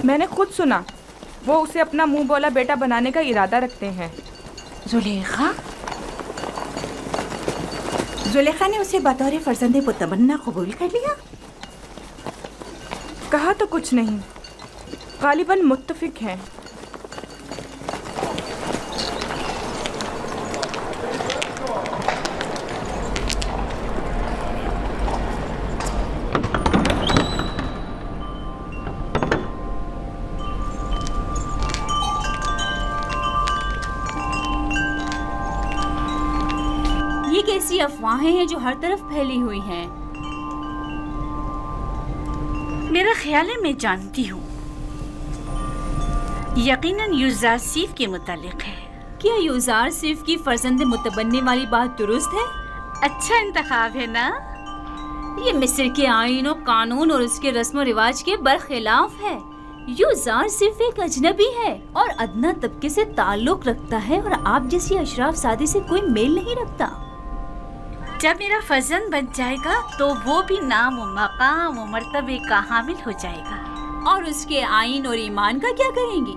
میں نے خود سنا وہ اسے اپنا منہ بولا بیٹا بنانے کا ارادہ رکھتے ہیں۔ زلیخا نے اسے بطور فرزند متمنا قبول کر لیا؟ کہا تو کچھ نہیں، غالباً متفق ہیں۔ یہ کیسی افواہیں ہیں جو ہر طرف پھیلی ہوئی ہیں؟ میرا خیال ہے میں جانتی ہوں، یقیناً یوزارسیف کے متعلق ہے۔ کیا یوزارسیف کی فرزند متبنی والی بات درست ہے؟ اچھا انتخاب ہے نا؟ یہ مصر کے آئین و قانون اور اس کے رسم و رواج کے برخلاف ہے۔ یوزارسیف ایک اجنبی ہے اور ادنا طبقے سے تعلق رکھتا ہے اور آپ جیسی اشراف زادی سے کوئی میل نہیں رکھتا۔ جب میرا فرزند بن جائے گا تو وہ بھی نام و مقام و مرتبے کا حامل ہو جائے گا۔ اور اس کے آئین اور ایمان کا کیا کریں گی؟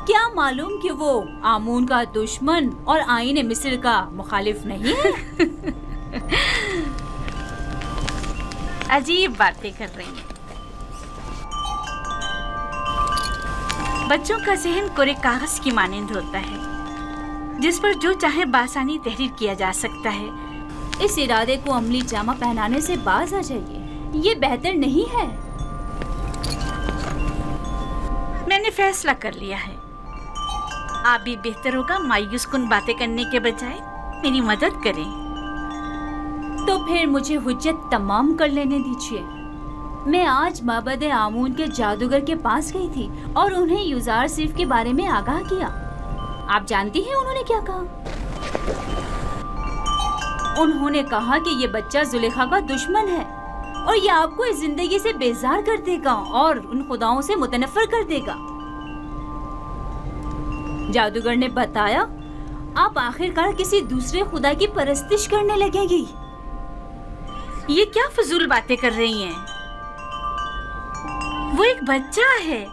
کیا معلوم کہ وہ آمون کا دشمن اور آئین مصر کا مخالف نہیں ہے؟ عجیب باتیں کر رہی ہیں۔ بچوں کا ذہن کورے کاغذ کی مانند ہوتا ہے جس پر جو چاہے بآسانی تحریر کیا جا سکتا ہے۔ اس ارادے کو عملی جامہ پہنانے سے باز آ جائیے، یہ بہتر نہیں ہے۔ میں نے فیصلہ کر لیا ہے، آپ بھی بہتر ہوگا مایوس کن باتیں کرنے کے بجائے میری مدد کریں۔ تو پھر مجھے حجت تمام کر لینے دیجیے۔ میں آج معبد آمون کے جادوگر کے پاس گئی تھی اور انہیں یوزارسیف کے بارے میں آگاہ کیا۔ آپ جانتی ہیں انہوں نے کیا کہا؟ انہوں نے کہا کہ یہ بچہ زلیخا کا دشمن ہے اور یہ آپ کو اس زندگی سے بیزار کر دے گا اور ان خداؤں سے متنفر کر دے گا۔ جادوگر نے بتایا آپ آخرکار کسی دوسرے خدا کی پرستش کرنے لگیں گی۔ یہ کیا فضول باتیں کر رہی ہیں؟ وہ ایک بچہ ہے،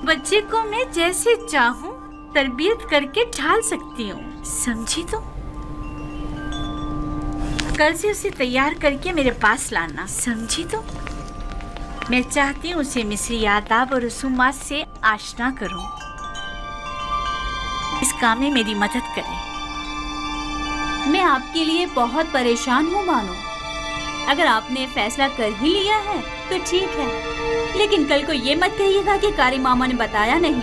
بچے کو میں جیسے چاہوں تربیت کر کے ڈھال سکتی ہوں، سمجھی؟ تو کل سے اسے تیار کر کے میرے پاس لانا، سمجھی؟ تو میں چاہتی ہوں اسے مصری آداب اور رسومات سے آشنا کروں، اس کام میں میری مدد کریں۔ میں آپ کے لیے بہت پریشان ہوں بانو۔ اگر آپ نے فیصلہ کر ہی لیا ہے تو ٹھیک ہے، لیکن کل کو یہ مت کہیے گا کہ قاری ماما نے بتایا نہیں۔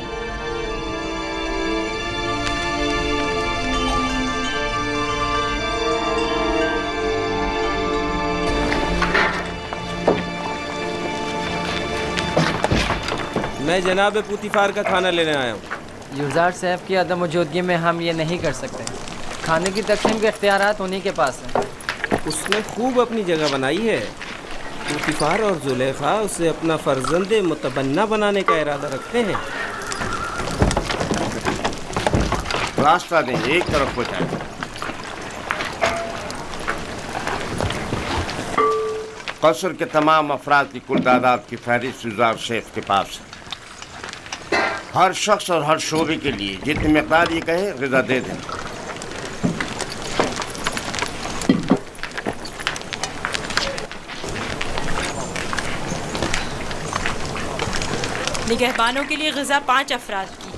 میں جناب پوتیفار کا کھانا لینے آیا ہوں۔ یوزارسیف کی عدم موجودگی میں ہم یہ نہیں کر سکتے۔ کھانے کی تقسیم کے اختیارات انہی کے پاس ہیں۔ اس نے خوب اپنی جگہ بنائی ہے۔ پوتیفار اور زلیخا اسے اپنا فرزند متبنہ بنانے کا ارادہ رکھتے ہیں۔ راستہ دیں، ایک طرف ہو جائے۔ قصر کے تمام افراد کی کل تعداد کی فہرست یوزارسیف کے پاس ہے۔ ہر شخص اور ہر شعبے کے لیے جتنی مقدار یہ کہے غذا دے دیں۔ نگہبانوں کے لیے غذا 5 افراد کی۔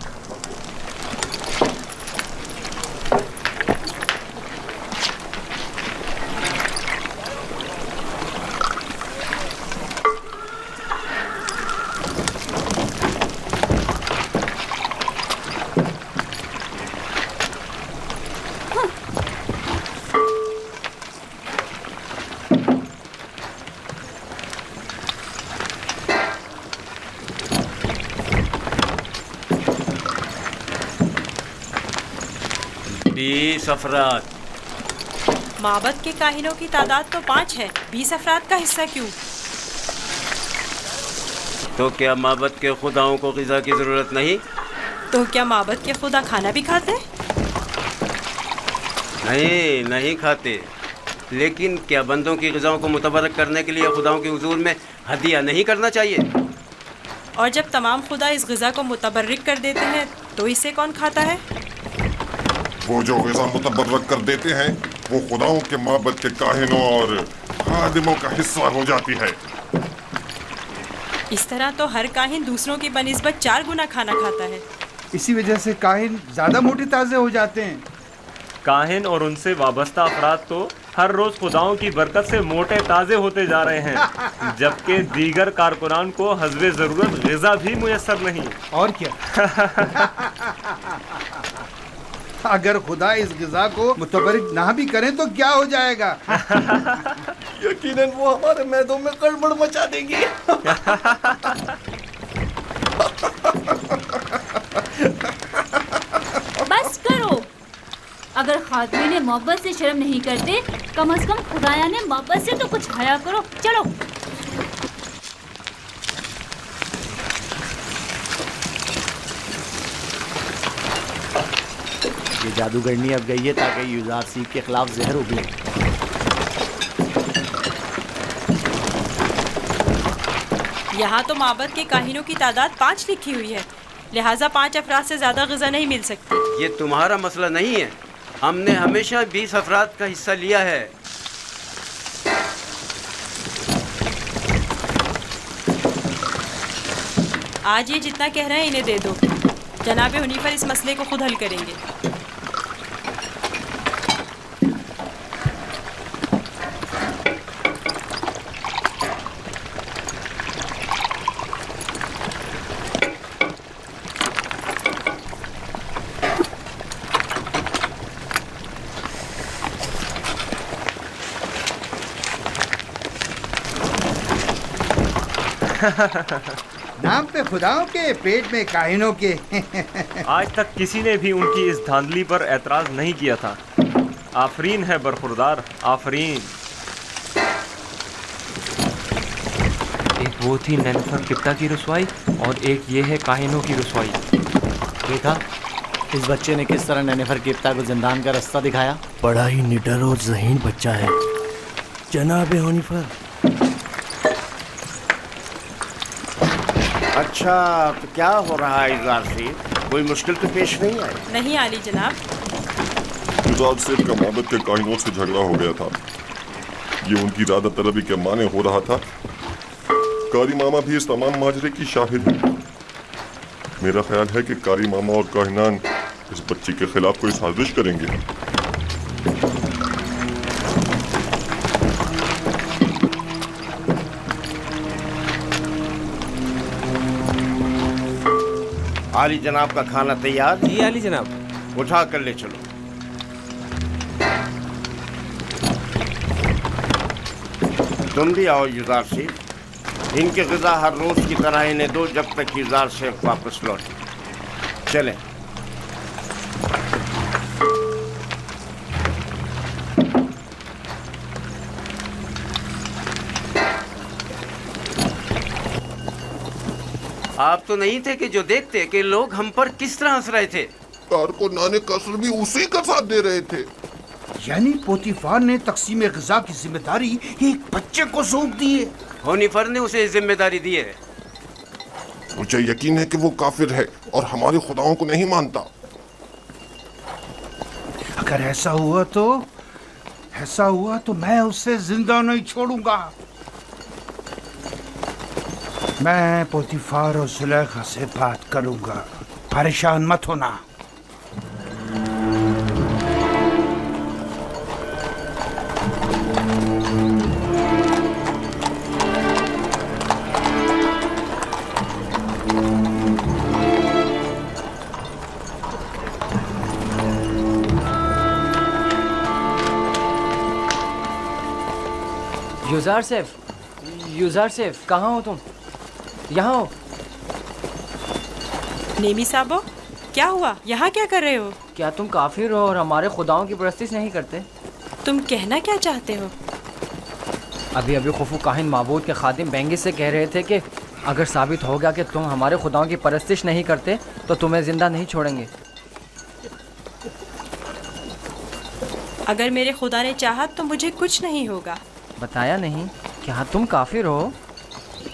افراد۔ معبد کے کاہنوں کی تعداد تو 5 ہے، 20 افراد کا حصہ کیوں؟ تو کیا معبد کے خداؤں کو غذا کی ضرورت نہیں؟ تو کیا معبد کے خدا کھانا بھی کھاتے؟ نہیں کھاتے، لیکن کیا بندوں کی غذاؤں کو متبرک کرنے کے لیے خداؤں کے حضور میں ہدیہ نہیں کرنا چاہیے؟ اور جب تمام خدا اس غذا کو متبرک کر دیتے ہیں تو اسے کون کھاتا ہے؟ وہ جو غذا متبرک کر دیتے ہیں وہ خداؤں کے معبد کے کاہنوں اور خادموں کا حصہ ہو جاتی ہے۔ اس طرح تو ہر کاہن دوسروں کی بنسبت 4 گنا کھانا کھاتا ہے۔ اسی وجہ سے کاہن زیادہ موٹے تازے ہو جاتے ہیں۔ کاہن اور ان سے وابستہ افراد تو ہر روز خداؤں کی برکت سے موٹے تازے ہوتے جا رہے ہیں، جبکہ دیگر کارکنان کو حسب ضرورت غذا بھی میسر نہیں۔ اور کیا؟ اگر خدا اس غذا کو متبرک نہ بھی کریں تو کیا ہو جائے گا؟ یقیناً وہ ہمارے میدوں میں گڑبڑ مچا دیں گی۔ بس کرو، اگر خادمین محبت سے شرم نہیں کرتے، کم از کم خدایا نے محبت سے تو کچھ حیا کرو۔ چلو یہ جادوگرنی اب گئی ہے تاکہ یوزار سیف کے خلاف زہر اگلے۔ یہاں تو معبد کے کاہنوں کی تعداد 5 لکھی ہوئی ہے، لہٰذا 5 افراد سے زیادہ غذا نہیں مل سکتی۔ یہ تمہارا مسئلہ نہیں ہے، ہم نے ہمیشہ 20 افراد کا حصہ لیا ہے۔ آج یہ جتنا کہہ رہے ہیں انہیں دے دو، جناب حنیفر اس مسئلے کو خود حل کریں گے۔ نام پہ خداؤں کے، پیٹ میں کاہنوں کے۔ آج تک کسی نے بھی ان کی اس دھاندلی پر اعتراض نہیں کیا تھا۔ آفرین ہے برخوردار، آفرین۔ ایک وہ تھی نینفر قبطہ کی رسوائی اور ایک یہ ہے کاہنوں کی رسوائی۔ دیکھا اس بچے نے کس طرح نینفر قبطہ کو زندان کا رستہ دکھایا؟ بڑا ہی نڈر اور ذہین بچہ ہے جناب حنیفر۔ اچھا تو کیا ہو رہا ہے یوزار سیف؟ کوئی مشکل تو پیش نہیں آئی؟ نہیں عالی جناب۔ یوزار سیف کا معبد کے کاہنوں سے جھگڑا ہو گیا تھا، یہ ان کی ارادہ طلبی کے معنی ہو رہا تھا۔ قاری ماما بھی اس تمام ماجرے کی شاہد ہے۔ میرا خیال ہے کہ قاری ماما اور کاہنان اس بچے کے خلاف کوئی سازش کریں گے۔ عالی جناب کا کھانا تیار؟ جی عالی جناب۔ اٹھا کر لے چلو۔ تم بھی آؤ یوزار سیف، ان کی غذا ہر روز کی طرح انہیں دو جب تک یوزار سیف واپس لوٹے۔ چلیں۔ آپ تو نہیں تھے کہ جو دیکھتے کہ لوگ ہم پر کس طرح ہنس رہے تھے۔ کارکنان قصر بھی اسی کا ساتھ دے رہے تھے۔ یعنی پوتیفار نے تقسیم غذا کی ذمہ داری ایک بچے کو سونپ دی ہے۔ حنیفر نے اسے ذمہ داری دی ہے۔ مجھے یقین ہے کہ وہ کافر ہے اور ہمارے خداؤں کو نہیں مانتا۔ اگر ایسا ہوا تو میں اسے زندہ نہیں چھوڑوں گا۔ میں پوتیفار اور زلیخا سے بات کروں گا، پریشان مت ہونا۔ یوزار سیف کہاں ہو تم؟ یہاں ہو۔ نیمی صاحبو کیا ہوا؟ یہاں کیا کر رہے ہو؟ کیا تم کافر ہو اور ہمارے خداؤں کی پرستش نہیں کرتے؟ تم کہنا کیا چاہتے ہو؟ ابھی خفو کاہن معبود کے خادم بینگس سے کہہ رہے تھے کہ اگر ثابت ہو گیا کہ تم ہمارے خداؤں کی پرستش نہیں کرتے تو تمہیں زندہ نہیں چھوڑیں گے۔ اگر میرے خدا نے چاہا تو مجھے کچھ نہیں ہوگا۔ بتایا نہیں؟ کیا تم کافر ہو؟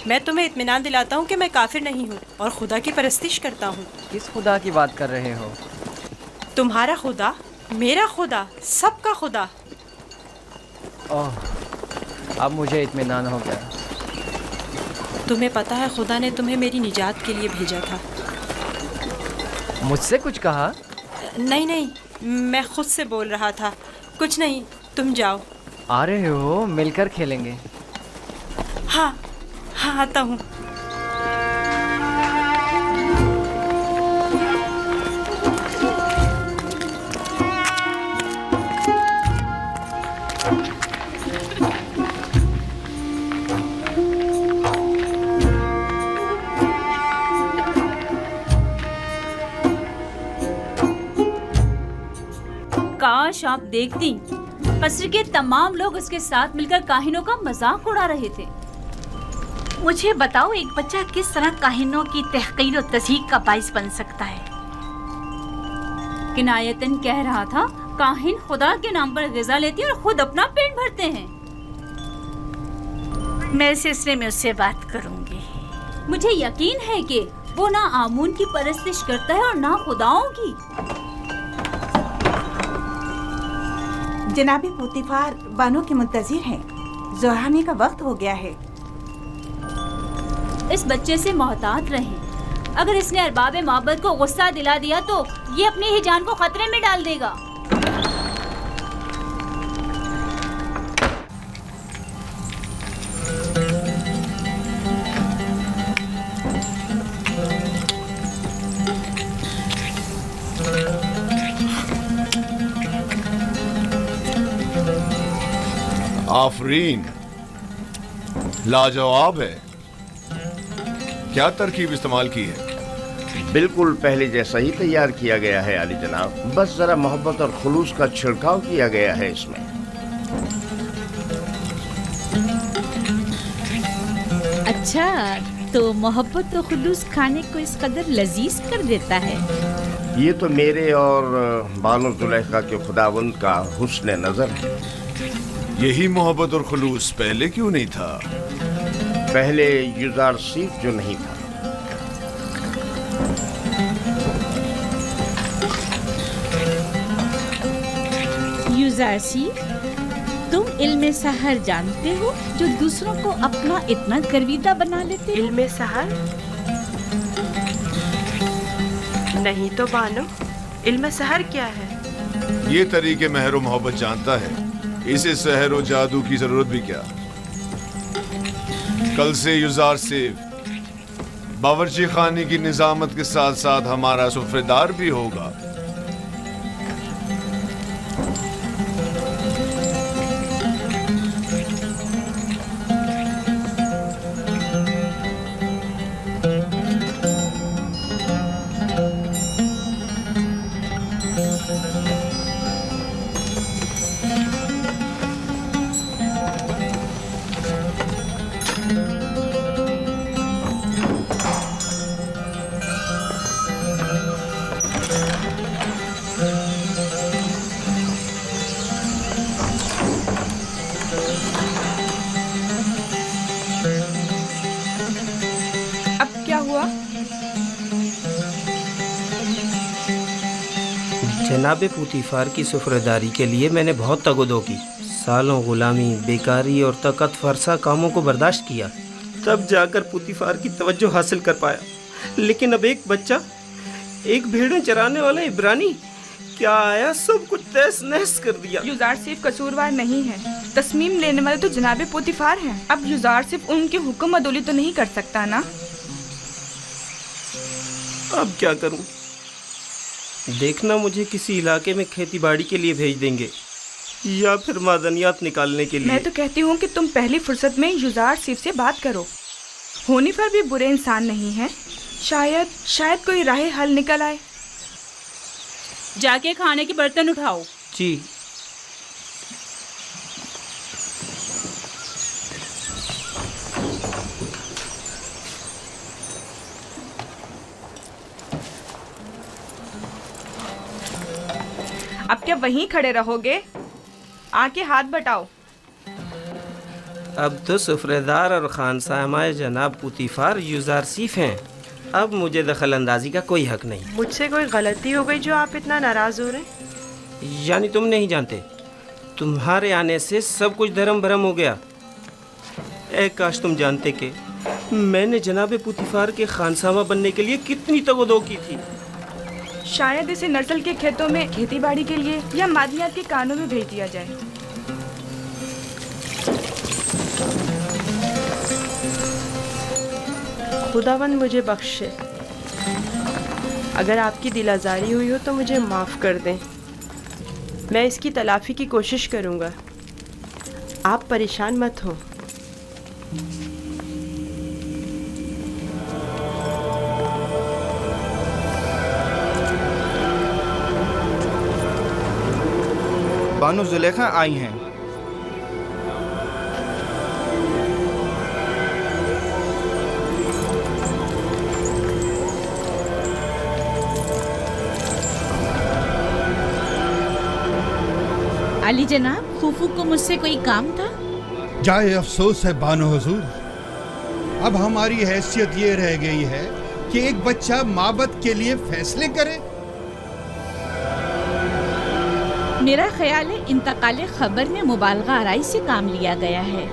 मैं तुम्हें इत्मीनान दिलाता हूँ कि मैं काफिर नहीं हूँ और खुदा की परस्तिश करता हूँ। किस खुदा की बात कर रहे हो? तुम्हारा खुदा, मेरा खुदा, सबका खुदा। ओह, अब मुझे इत्मीनान हो गया। तुम्हें पता है खुदा ने तुम्हें मेरी निजात के लिए भेजा था। मुझसे कुछ कहा? नहीं नहीं, मैं खुद से बोल रहा था। कुछ नहीं, तुम जाओ। आ रहे हो? मिलकर खेलेंगे। हाँ हाँ, आता हूँ। काश आप देखती, कसर के तमाम लोग उसके साथ मिलकर काहिनों का मजाक उड़ा रहे थे। मुझे बताओ, एक बच्चा किस तरह काहिनों की तहकीर और तज़हीक का बाइस बन सकता है? किनायतन कह रहा था, काहिन खुदा के नाम पर ग़िज़ा लेते हैं और खुद अपना पेट भरते हैं। मैं इस सिलसिले में उससे बात करूंगी। मुझे यकीन है कि वो ना आमून की परस्तिश करता है और ना खुदाओं की। जनाबी पुतिफार बानो के मुंतज़िर हैं। ज़ोहाने का वक्त हो गया है। इस बच्चे से मोहतात रहें। अगर इसने अरबाब माबद को गुस्सा दिला दिया तो ये अपनी ही जान को खतरे में डाल देगा। आफरीन, लाजवाब है। क्या तरकीब इस्तेमाल की है? बिल्कुल पहले जैसा ही तैयार किया गया है आली जनाब, बस जरा मोहब्बत और खुलूस का छिड़काव किया गया है इसमें। अच्छा, तो मोहब्बत और खुलूस खाने को इस कदर लजीज कर देता है। ये तो मेरे और बानो जुलेखा के खुदावंद का हुस्न नजर है। यही मोहब्बत और खुलूस पहले क्यों नहीं था? पहले युजार सीफ जो नहीं था। युजार सीफ, तुम इल्म सहर जानते हो जो दूसरों को अपना इतना गर्विदा बना लेते हो? इल्म सहर? नहीं तो बानो, इल्म सहर क्या है? ये तरीके महर व मोहब्बत जानता है। इसे सहर व जादू की जरूरत भी क्या? कल से युजार सीफ बावर्ची खाने की निजामत के साथ साथ हमारा सुफ्रेदार भी होगा। जनाब पुतिफार की सुफरदारी के लिए मैंने बहुत तगदो की, सालों गुलामी, बेकारी और तकत फरसा कामों को बर्दाश्त किया, तब जाकर पुतिफार की तवज्जो हासिल कर पाया। लेकिन अब एक बच्चा, एक भेड़ें चराने वाला इब्रानी क्या आया, सब कुछ तहस नहस कर दिया। युजार सिर्फ कसूरवार नहीं है, तस्मीम लेने वाले तो जनाब पुतिफार हैं। अब युजार सिर्फ उनके हुक्म अदोली तो नहीं कर सकता ना। अब क्या करूं? देखना मुझे किसी इलाके में खेती बाड़ी के लिए भेज देंगे या फिर मादनियात निकालने के लिए। मैं तो कहती हूँ कि तुम पहली फुर्सत में युजार सिर्फ से बात करो। होनीफर भी बुरे इंसान नहीं है, शायद कोई राह हल निकल आए। जाके खाने के बर्तन उठाओ। जी। अब क्या वहीं खड़े रहोगे? आके हाथ बटाओ। अब तो सुफ्रेदार और खानसामाए जनाब पुतीफार युजारसीफ हैं। अब मुझे दखल अंदाजी का कोई हक नहीं। मुझसे कोई गलती हो गई जो आप इतना नाराज हो रहे हैं? यानी तुम नहीं जानते, तुम्हारे आने से सब कुछ धर्म भरम हो गया। ए काश तुम जानते कि मैंने जनाब पुतीफार के खानसामा बनने के लिए कितनी तगदो की थी। शायद इसे नर्सल के खेतों में खेती बाड़ी के लिए या मादियात के कानों में भेज दिया जाए। खुदावंद मुझे बख्शे। अगर आपकी दिल आज़ारी हुई हो तो मुझे माफ़ कर दें। मैं इसकी तलाफ़ी की कोशिश करूँगा। आप परेशान मत हो। बानो जुलेखा आई हैं। अली जनाब, फूफू को मुझसे कोई काम था? जाए अफसोस है बानो हुजूर, अब हमारी हैसियत ये रह गई है कि एक बच्चा माबद के लिए फैसले करे। मेरा ख्याल है इंतकाल खबर में मुबालगा आराई से काम लिया गया है।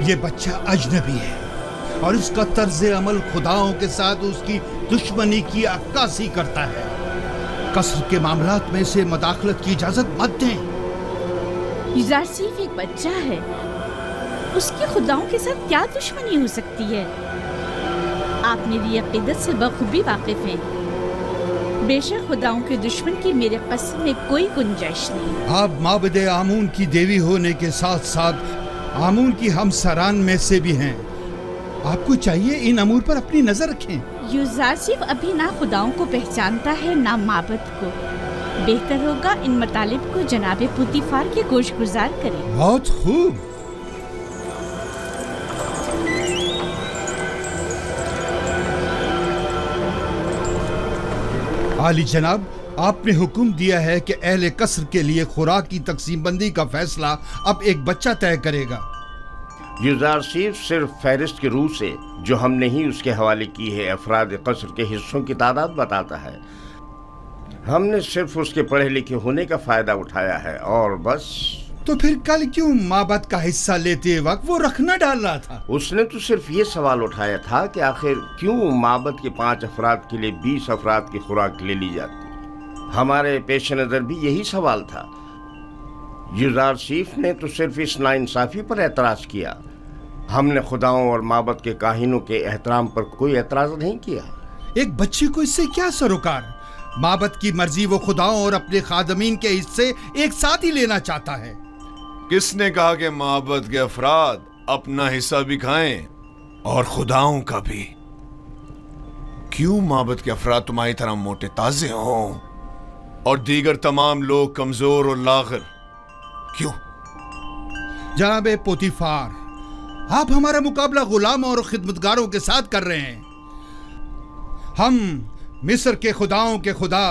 ये बच्चा अजनबी है और इसका तर्ज अमल खुदाओं के साथ उसकी दुश्मनी की अक्कासी करता है। कसर के मामलात में से मदाखलत की इजाजत मत दें। युजारसीफ एक बच्चा है, उसकी खुदाओं के साथ क्या दुश्मनी हो सकती है? आप मेरी अकीदत से बखूबी वाकिफ हैं। बेशक खुदाओं के दुश्मन की मेरे कसम में कोई गुंजाइश नहीं। आप माबद आमून की देवी होने के साथ साथ आमून की हमसरान में से भी हैं। आपको चाहिए इन अमूर पर अपनी नजर रखें। युजारसीफ अभी ना खुदाओं को पहचानता है ना माबद को। बेहतर होगा इन मतालिब को जनाब पुतीफार के गोश गुजार करें। बहुत खूब। आली जनाब, आपने हुक्म दिया है कि अहले कसर के लिए खुराक की तकसीम बंदी का फैसला अब एक बच्चा तय करेगा। युजारसीफ सिर्फ फहरिस्त के रूह से जो हमने ही उसके हवाले की है अफराद कसर के हिस्सों की तादाद बताता है। हमने सिर्फ उसके पढ़े लिखे होने का फायदा उठाया है और बस। तो फिर कल क्यों माबद का हिस्सा लेते वक्त वो रखना डाल रहा था? उसने तो सिर्फ ये सवाल उठाया था कि आखिर क्यों माबद के 5 अफराद के लिए 20 अफराद की खुराक ले ली जाती। हमारे पेश नज़र भी यही सवाल था। युजारसीफ ने तो सिर्फ इस नाइंसाफी पर एतराज़ किया। हमने खुदाओं और माबद के काहिनों के एहतराम पर कोई एतराज़ नहीं किया। एक बच्चे को इससे क्या सरोकार? माबद की मर्जी वो खुदाओं और अपने खादमीन के हिस्से एक साथ ही लेना चाहता है। किसने कहा कि माबद के अफराद अपना हिस्सा भी खाएं और खुदाओं का भी? क्यों माबद के अफराद तुम्हारी तरह मोटे ताजे हों और दीगर तमाम लोग कमजोर और लागर? क्यों? जनाबे पोतीफार, आप हमारा मुकाबला गुलाम और खिदमतगारों के साथ कर रहे हैं। हम मिस्र के खुदाओं के खुदा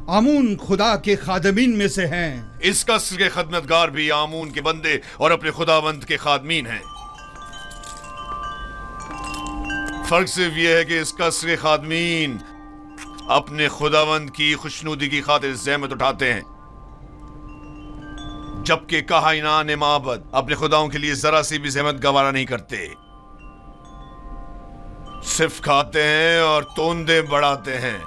आमून खुदा के खादमीन में से हैं। इस कसर के खदमतगार भी आमून के बंदे और अपने खुदावंद के खादमीन हैं। फर्क सिर्फ यह है कि इस कसर के खादमीन अपने खुदावंद की खुशनुदी की खातिर ज़हमत उठाते हैं, जबकि काहिनान माबद अपने खुदाओं के लिए जरा सी भी ज़हमत गवारा नहीं करते। सिर्फ खाते हैं और तोंदे बढ़ाते हैं।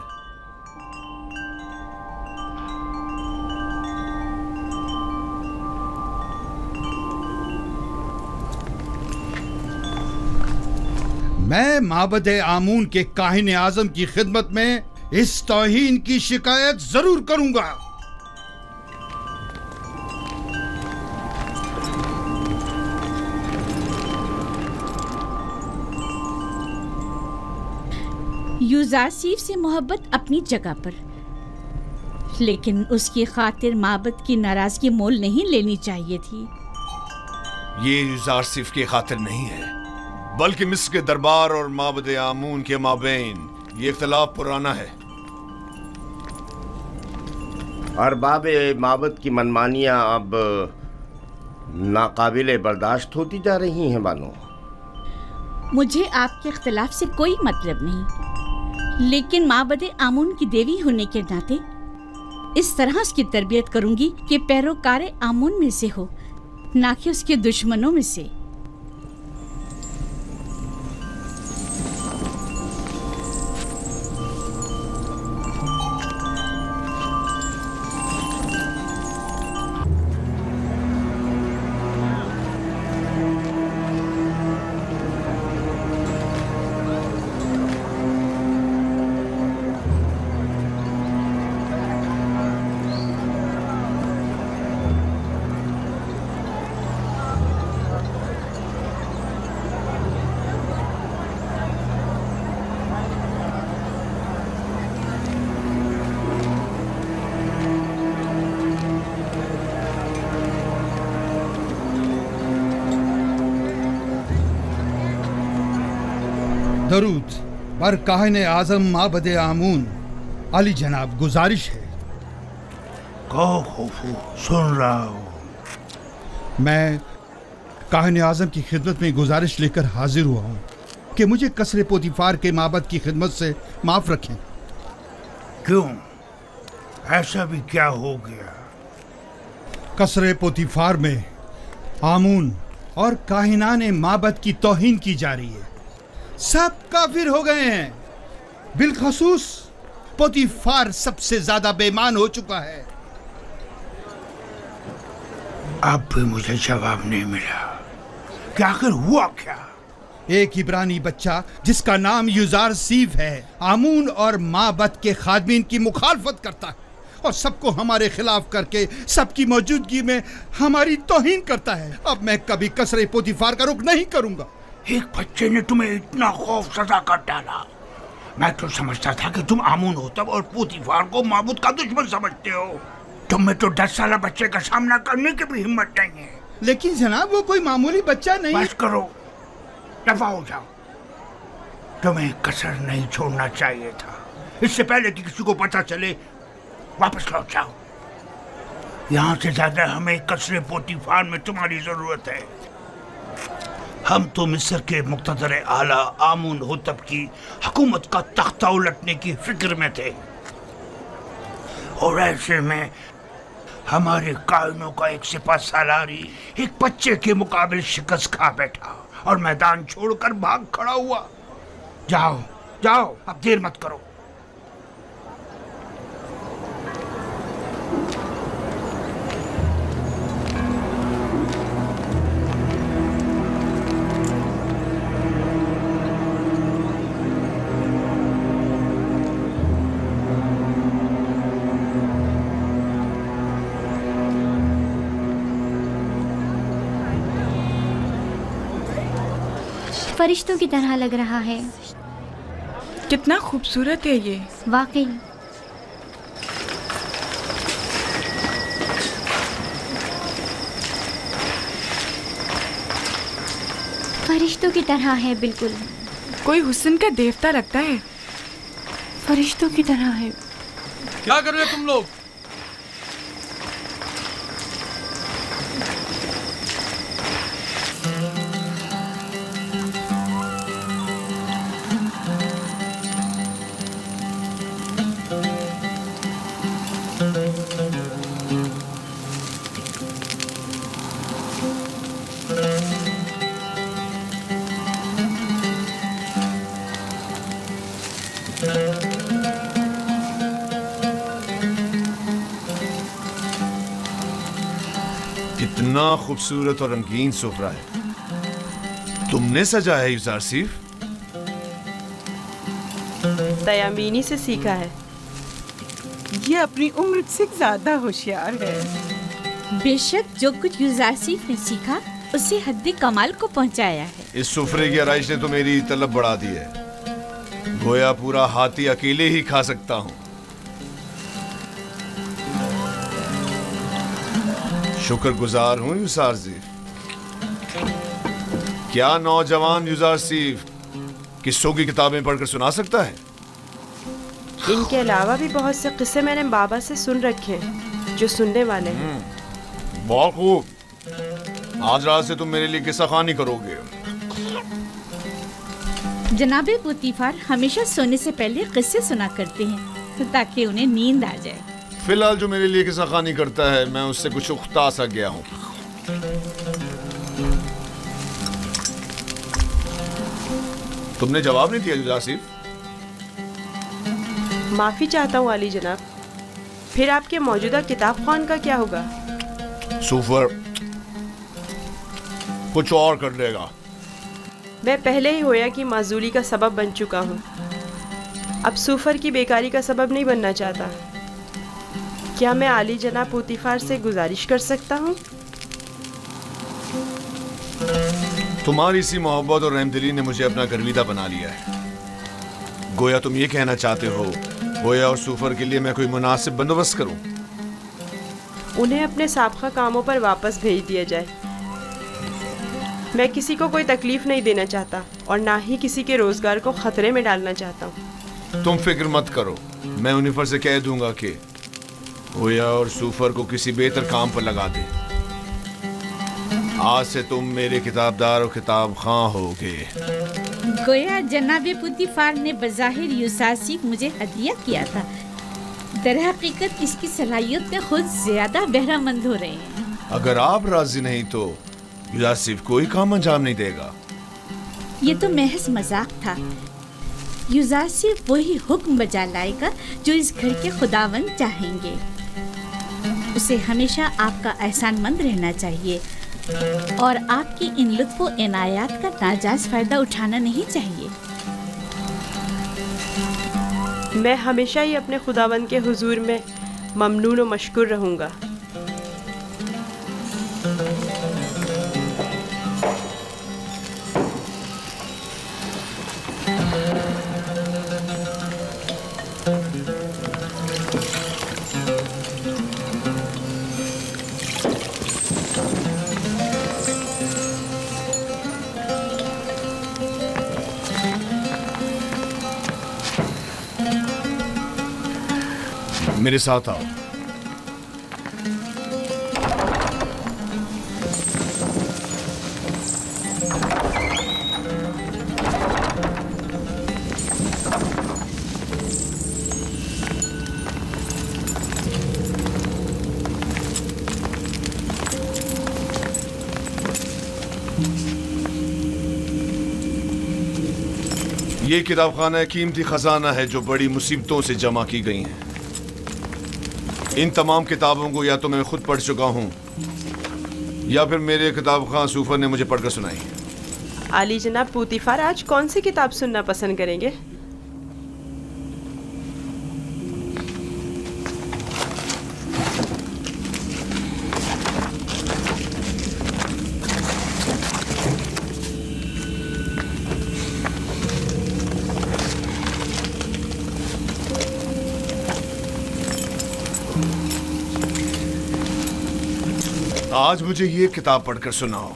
मैं माबद आमून के काहिन आजम की खिदमत में इस तौहीन की शिकायत जरूर करूंगा। युजारसीफ से मोहब्बत अपनी जगह पर, लेकिन उसकी खातिर माबद की नाराजगी मोल नहीं लेनी चाहिए थी। ये युजारसीफ की खातिर नहीं है, बल्कि मिस्र के दरबार और माबद आमून के माबैन ये इख्तिलाफ पुराना है। अरबाब माबद की मनमानियां अब नाकाबिले बर्दाश्त होती जा रही हैं बानो। मुझे आपके इख्तिलाफ से कोई मतलब नहीं, लेकिन माबद आमून की देवी होने के नाते इस तरह उसकी तरबियत करूंगी कि पैरोकार आमून में से हो, ना कि उसके दुश्मनों में से। दरूद पर काहिन आजम माबद आमून अली जनाब, गुजारिश है। कहो खुफू, सुन रहा हूँ। मैं काहिन आजम की खिदमत में गुजारिश लेकर हाजिर हुआ हूँ कि मुझे कसरे पोतीफार के माबद की खिदमत से माफ़ रखें। क्यों, ऐसा भी क्या हो गया? कसरे पोतीफार में आमून और काहिनान माबद की तौहीन की जा रही है। सब काफिर हो गए हैं, बिलखसूस पोतीफार सबसे ज्यादा बेईमान हो चुका है। अब भी मुझे जवाब नहीं मिला कि आखिर हुआ क्या? एक इब्रानी बच्चा जिसका नाम युजार सीफ है, आमून और माबद के खादमीन की मुखालफत करता है और सबको हमारे खिलाफ करके सबकी मौजूदगी में हमारी तौहीन करता है। अब मैं कभी कसरे पोतीफार का रुख नहीं करूंगा। एक बच्चे ने तुम्हें इतना खौफ सजा कर डाला। मैं तो समझता था कि तुम आमून होतब और पोतीफार को माबूद का दुश्मन समझते हो। तुम में तो 10 साल बच्चे का सामना करने की भी हिम्मत नहीं है। लेकिन जनाब, वो कोई मामूली बच्चा नहीं। बस करो, दफा हो जाओ। तुम्हें कसर नहीं छोड़ना चाहिए था। इससे पहले कि किसी को पता चले वापस लौट जाओ। यहाँ से ज्यादा हमें कसरे पोतीफार में तुम्हारी जरूरत है। हम तो मिस्र के मुक़्तदर आला आमून होतब की हुकूमत का तख्ता उलटने की फिक्र में थे, और ऐसे में हमारे कायनों का एक सिपा सालारी एक बच्चे के मुकाबले शिकस्त खा बैठा और मैदान छोड़कर भाग खड़ा हुआ। जाओ जाओ, अब देर मत करो। फरिश्तों की तरह लग रहा है। कितना खूबसूरत है ये, वाकई। फरिश्तों की तरह है, बिल्कुल। कोई हुस्न का देवता लगता है। फरिश्तों की तरह है। क्या कर रहे हो तुम लोग? कितना खूबसूरत और रंगीन सुफ्रा है। तुमने सजा है युजार सीफ? तयामीनी से सीखा है। ये अपनी उम्र से ज्यादा होशियार है। बेशक जो कुछ युजारसीफ ने सीखा उसे हद्द कमाल को पहुंचाया है। इस सुफरे की आराइश ने तो मेरी तलब बढ़ा दी है। गोया पूरा हाथी अकेले ही खा सकता हूँ। शुक्रगुजार हूँ युजार सीफ। क्या नौजवान युजार सीफ किस्सों की किताबें पढ़कर सुना सकता है? इनके अलावा भी बहुत से किस्से मैंने बाबा से सुन रखे हैं जो सुनने वाले हैं। बहुत खूब। आज रात से तुम मेरे लिए किस्सा कहानी करोगे। जनाबे पुतीफार हमेशा सोने से पहले किस्से सुना करते हैं ताकि उन्हें नींद आ जाए। फिलहाल जो मेरे लिए किस्सा कहानी करता है मैं उससे कुछ उख्ता सा गया हूँ। तुमने जवाब नहीं दिया युजारसीफ। माफ़ी चाहता हूँ आली जनाब, फिर आपके मौजूदा किताब खान का क्या होगा? सूफर कुछ और कर लेगा। मैं पहले ही होया कि माजूली का सबब बन चुका हूँ, अब सूफर की बेकारी का सबब नहीं बनना चाहता। क्या मैं आली जनाब पुतीफार से गुजारिश कर सकता हूँ? तुम्हारी इसी मोहब्बत और रहमदिली ने मुझे अपना गर्विदा बना लिया है। गोया तुम ये कहना चाहते हो गोया और सूफर के लिए मैं कोई मुनासिब बंदोबस्त करूं? उन्हें अपने साबका कामों पर वापस भेज दिया जाए। मैं किसी को कोई तकलीफ नहीं देना चाहता और ना ही किसी के रोजगार को खतरे में डालना चाहता हूँ। तुम फिक्र मत करो, मैं उन्हीं से कह दूंगा कि गोया और सूफर को किसी बेहतर काम पर लगा दे। आज से तुम मेरे किताबदार और किताब खां होगे। गोया जनाबे पुतीफार ने बज़ाहिर यूसासिफ मुझे हदिया किया था, दरहकीकत इसकी सलाहियत में खुद ज्यादा बहरामंद हो रहे हैं। अगर आप राजी नहीं तो यूसासिफ कोई काम अंजाम नहीं देगा। ये तो महज मजाक था। यूसासिफ वही हुक्म बजा लाएगा जो इस घर के खुदावंद चाहेंगे। उसे हमेशा आपका एहसानमंद रहना चाहिए और आपकी इन लुत्फ़ व इनायात का नाजायज़ फ़ायदा उठाना नहीं चाहिए। मैं हमेशा ही अपने खुदावंद के हुजूर में ममनून व मशकूर रहूँगा। मेरे साथ आओ। ये किताब खाना कीमती खजाना है जो बड़ी मुसीबतों से जमा की गई हैं। इन तमाम किताबों को या तो मैं खुद पढ़ चुका हूँ या फिर मेरे किताब खां सूफर ने मुझे पढ़कर सुनाई। आली जनाब पुतीफार आज कौन सी किताब सुनना पसंद करेंगे? आज मुझे ये किताब पढ़कर सुनाओ।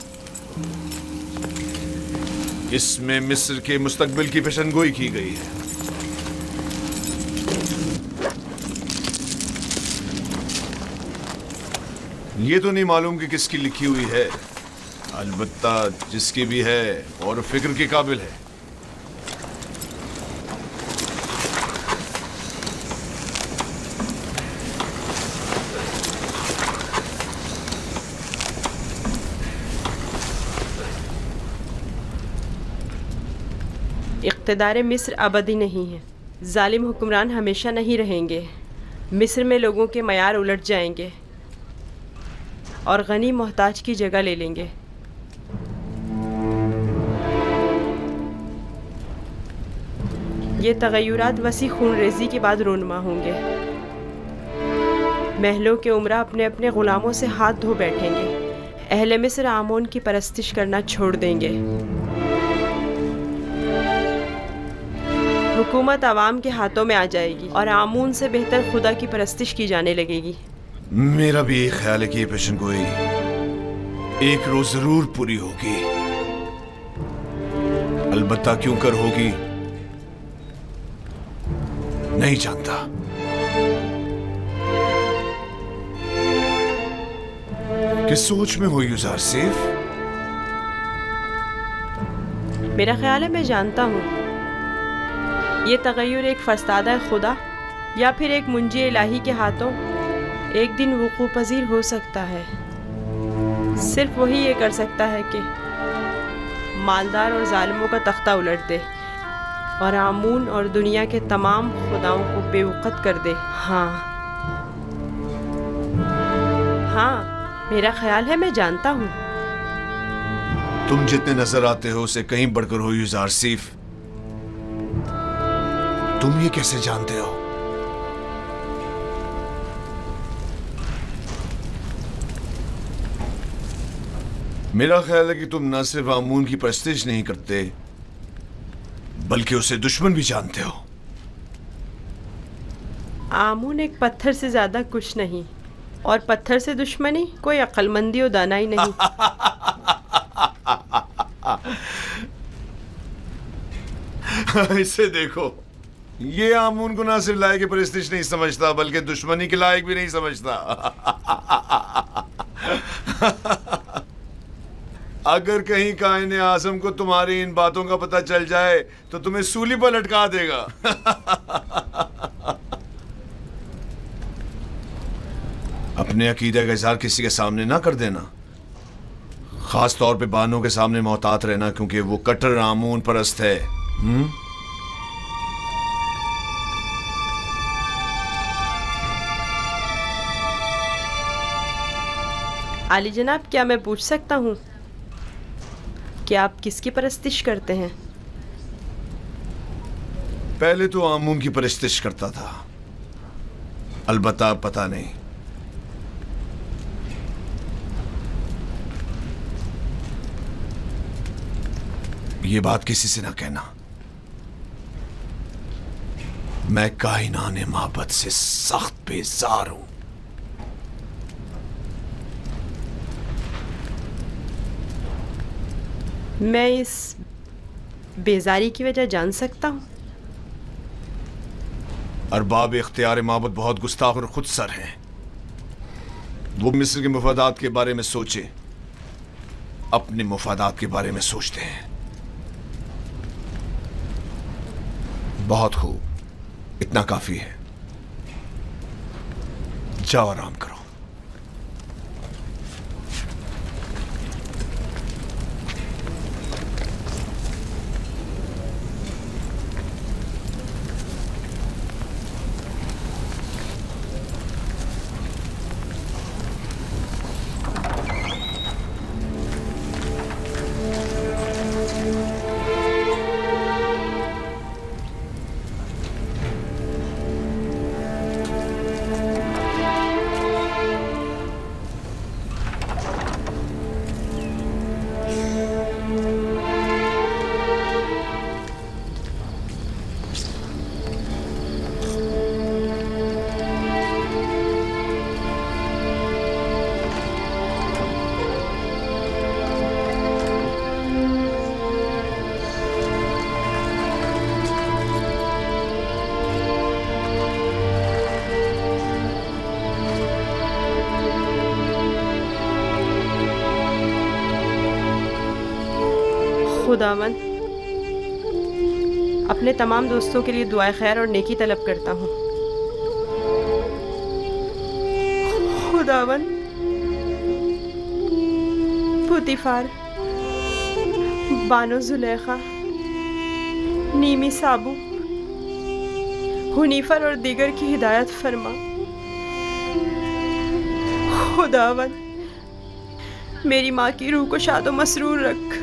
इसमें मिस्र के मुस्तकबिल की पेशनगोई की गई है। ये तो नहीं मालूम कि किसकी लिखी हुई है, अलबत्ता जिसकी भी है और फिक्र के काबिल है। इक़्तिदार मिस्र अबदी नहीं है, जालिम हुक्मरान हमेशा नहीं रहेंगे। मिस्र में लोगों के मयार उलट जाएंगे और गनी मोहताज की जगह ले लेंगे। ये तगय्युरात वसी खूनरेज़ी के बाद रोनमा होंगे। महलों के उमरा अपने अपने ग़ुलामों से हाथ धो बैठेंगे। अहले मिस्र आमून की परस्तिश करना छोड़ देंगे। हुकूमत आवाम के हाथों में आ जाएगी और आमून से बेहतर खुदा की परस्तिश की जाने लगेगी। मेरा भी एक ख्याल है कि ये पेशनगोई एक रोज जरूर पूरी होगी। अलबत्ता क्यों कर होगी नहीं जानता। किस सोच में हो यूजारसीफ? میرا خیال ہے میں جانتا ہوں یہ تغیر ایک فرستادہ خدا یا پھر ایک منجی الہی کے ہاتھوں ایک دن وقوع پذیر ہو سکتا ہے. صرف وہی یہ کر سکتا ہے کہ مالدار اور ظالموں کا تختہ الٹ دے اور آمون اور دنیا کے تمام خداؤں کو بے وقت کر دے. ہاں میرا خیال ہے میں جانتا ہوں. تم جتنے نظر آتے ہو اسے کہیں بڑھ کر ہو یوزارسیف. تم یہ کیسے جانتے ہو؟ میرا خیال ہے کہ تم نہ صرف آمون کی پرستش نہیں کرتے بلکہ اسے دشمن بھی جانتے ہو. آمون ایک پتھر سے زیادہ کچھ نہیں اور پتھر سے دشمنی کوئی عقل مندی و دانائی نہیں. اسے دیکھو، یہ آمون کو نہ صرف لائق پرستش نہیں سمجھتا بلکہ دشمنی کے لائق بھی نہیں سمجھتا. اگر کہیں کائن اعظم کو تمہاری ان باتوں کا پتہ چل جائے تو تمہیں سولی پر لٹکا دے گا. اپنے عقیدہ کا اظہار کسی کے سامنے نہ کر دینا، خاص طور پہ بانوں کے سامنے محتاط رہنا کیونکہ وہ کٹر آمون پرست ہے. عالی جناب، کیا میں پوچھ سکتا ہوں کہ آپ کس کی پرستش کرتے ہیں؟ پہلے تو آمون کی پرستش کرتا تھا، البتہ پتہ نہیں. یہ بات کسی سے نہ کہنا. میں کائنان معبد سے سخت بیزار ہوں. میں اس بیزاری کی وجہ جان سکتا ہوں؟ ارباب اختیار معبد بہت گستاخ اور خود سر ہیں. وہ مصر کے مفادات کے بارے میں سوچے، اپنے مفادات کے بارے میں سوچتے ہیں. بہت خوب، اتنا کافی ہے. جاؤ آرام کرو. خداوند، اپنے تمام دوستوں کے لیے دعائے خیر اور نیکی طلب کرتا ہوں. خداوند، پوتیفار، بانو زلیخا، نیمی سابو، حنیفر اور دیگر کی ہدایت فرما. خداوند، میری ماں کی روح کو شاد و مسرور رکھ.